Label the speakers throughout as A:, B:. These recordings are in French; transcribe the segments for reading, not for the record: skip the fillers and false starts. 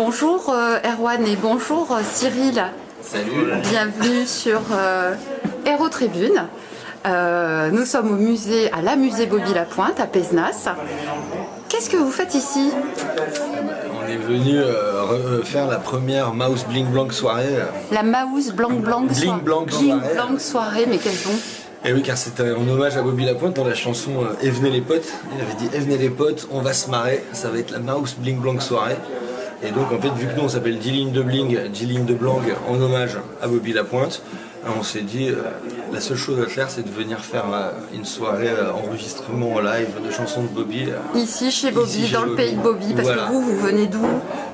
A: Bonjour Erwan et bonjour Cyril.
B: Salut.
A: Bienvenue sur Héros Tribune. Nous sommes au musée, à la musée Bobby Lapointe à Pézenas. Qu'est-ce que vous faites ici?
B: On est venu faire la première Mouse Bling Blanc soirée.
A: La Mouse Blanc soirée, mais quel bon.
B: Et oui, car c'était en hommage à Bobby Lapointe dans la chanson Et venez les potes. Il avait dit: Et venez les potes, on va se marrer, ça va être la Mouse Bling Blanc soirée. Et donc en fait, vu que nous on s'appelle 10 lignes de bling, 10 lignes de blanc en hommage à Bobby Lapointe, on s'est dit la seule chose à faire c'est de venir faire une soirée enregistrement en live de chansons de Bobby.
A: Ici chez Bobby, dans le pays de Bobby, parce que vous venez d'où?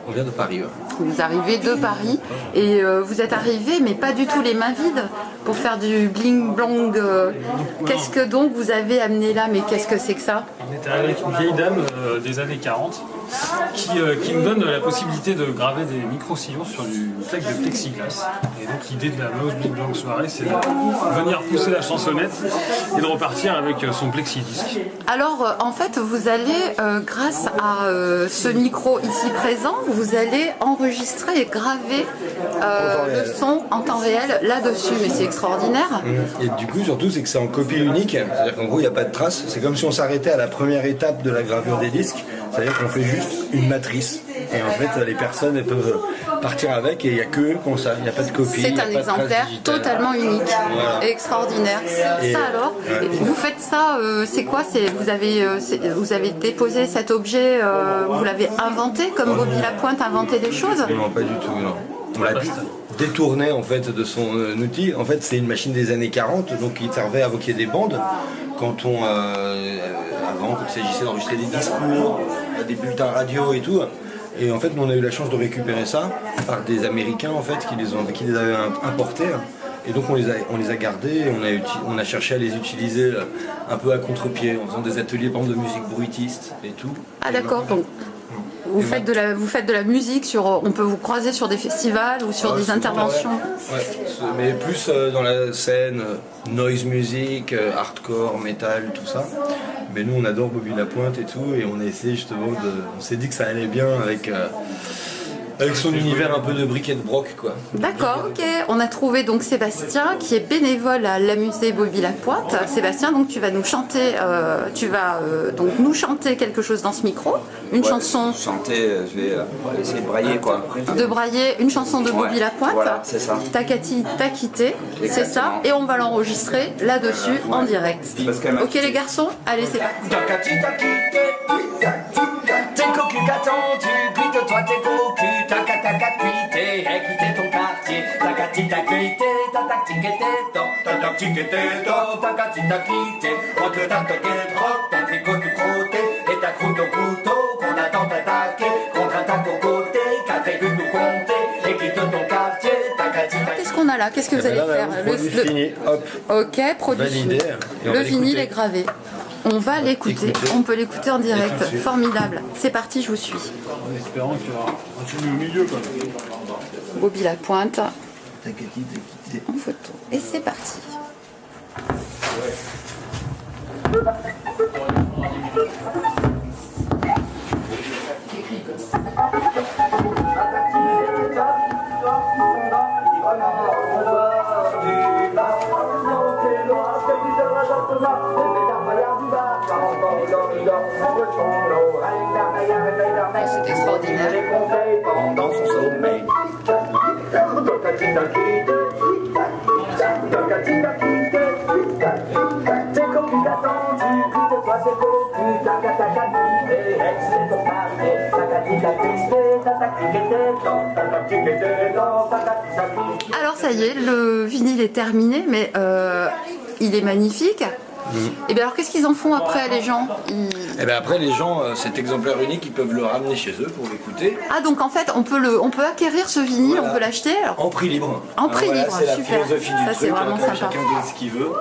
B: On vient de Paris. Ouais.
A: Vous arrivez de Paris et vous êtes arrivés mais pas du tout les mains vides pour faire du bling blang. Qu'est-ce que donc vous avez amené là? Mais qu'est-ce que c'est que ça?
C: On est arrivé avec une vieille dame des années 40 qui nous donne la possibilité de graver des micro-sillons sur du texte de plexiglas. Et donc l'idée de la Mouse Bling Blanc soirée, c'est de venir pousser la chansonnette et de repartir avec son plexidisque.
A: Alors en fait vous allez, grâce à ce micro ici présent, vous allez enregistrer et graver le son en temps réel là-dessus, mais c'est extraordinaire.
B: Et du coup surtout c'est que c'est en copie unique, c'est-à-dire qu'en gros il n'y a pas de traces, c'est comme si on s'arrêtait à la première étape de la gravure des disques, c'est-à-dire qu'on fait juste une matrice et en fait les personnes elles peuvent partir avec et il n'y a que eux comme ça, il n'y a pas de copie.
A: C'est un exemplaire totalement unique, voilà. Extraordinaire. Et ça alors, ouais. Vous faites ça, c'est quoi? Vous avez déposé cet objet, vous l'avez inventé comme Bobby Lapointe inventait des choses?
B: Non, pas du tout, non. On l'a détourné en fait de son outil. En fait c'est une machine des années 40, donc il servait à invoquer des bandes quand on avant il s'agissait d'enregistrer des discours, des bulletins radio et tout. Et en fait nous on a eu la chance de récupérer ça par des Américains en fait qui les avaient importés. Et donc on les a gardés et on a cherché à les utiliser un peu à contre-pied en faisant des ateliers par exemple de musique bruitiste et tout.
A: Ah d'accord, donc vous faites de la musique, on peut vous croiser sur des festivals ou sur des interventions.
B: Ouais, mais plus dans la scène noise music, hardcore, metal, tout ça. Mais nous on adore Bobby Lapointe et tout, et on a essayé justement on s'est dit que ça allait bien avec son univers un peu de brick and broc quoi.
A: D'accord, ok. On a trouvé donc Sébastien qui est bénévole à la musée Bobby Lapointe. Sébastien, donc tu vas nous chanter, donc nous chanter quelque chose dans ce micro, une chanson.
D: Chanter, je vais essayer de brailler quoi.
A: De brailler une chanson de Bobby Lapointe.
D: Voilà, c'est ça.
A: T'as quitté, c'est ça, et on va l'enregistrer là-dessus en direct. Ok les garçons, allez c'est parti.
E: T'es cocu qu'attends-tu, quitte-toi tes cocus, t'as quitté, et quitter ton quartier, t'as quitté, ta tactique était temps, t'as quitté, on te t'a toqué trop, t'as tricot du crotté, et ta croûte au couteau, qu'on attend t'attaquer, contre attaque au côté, qu'a fait que nous compter, et quitte ton quartier, t'as quitté.
A: Qu'est-ce qu'on a là? Qu'est-ce que vous allez faire?
B: Fini, hop.
A: Ok, produit fini. Le vinyle est gravé. On va l'écouter, on peut l'écouter en direct, formidable. C'est parti, je vous suis.
C: En espérant qu'il y aura un tube au milieu quand même.
A: Bobby Lapointe en photo. Et c'est parti. C'est extraordinaire.
E: Dans son sommeil.
A: Alors ça y est, le vinyle est terminé, mais il est magnifique. Et bien alors qu'est-ce qu'ils en font après les gens?
B: Et bien après les gens, cet exemplaire unique, ils peuvent le ramener chez eux pour l'écouter.
A: Ah donc en fait on peut acquérir ce vinyle, voilà. On peut l'acheter
B: en prix libre.
A: En prix libre,
B: c'est la
A: super.
B: philosophie du
A: ça,
B: truc,
A: vraiment sympa.
B: chacun fait ce qu'il veut.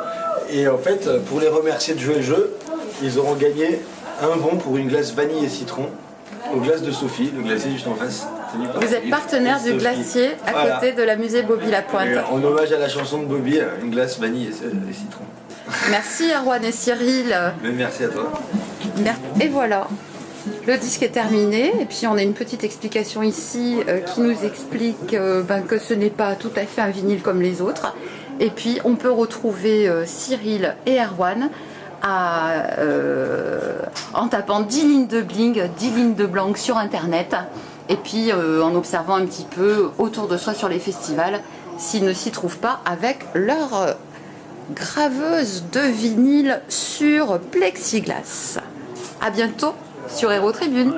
B: Et en fait, pour les remercier de jouer le jeu, ils auront gagné un bon pour une glace vanille et citron au glace de Sophie, le glacier juste en face.
A: Vous êtes partenaire du glacier à côté de la musée Bobby Lapointe.
B: En hommage à la chanson de Bobby, une glace vanille et citron.
A: Merci Erwan et Cyril.
B: Mais merci à toi.
A: Et voilà. Le disque est terminé et puis on a une petite explication ici qui nous explique que ce n'est pas tout à fait un vinyle comme les autres. Et puis on peut retrouver Cyril et Erwan en tapant 10 lignes de bling, 10 lignes de blanc sur internet et puis en observant un petit peu autour de soi sur les festivals s'ils ne s'y trouvent pas avec leur graveuse de vinyle sur plexiglas. À bientôt sur Héros Tribune.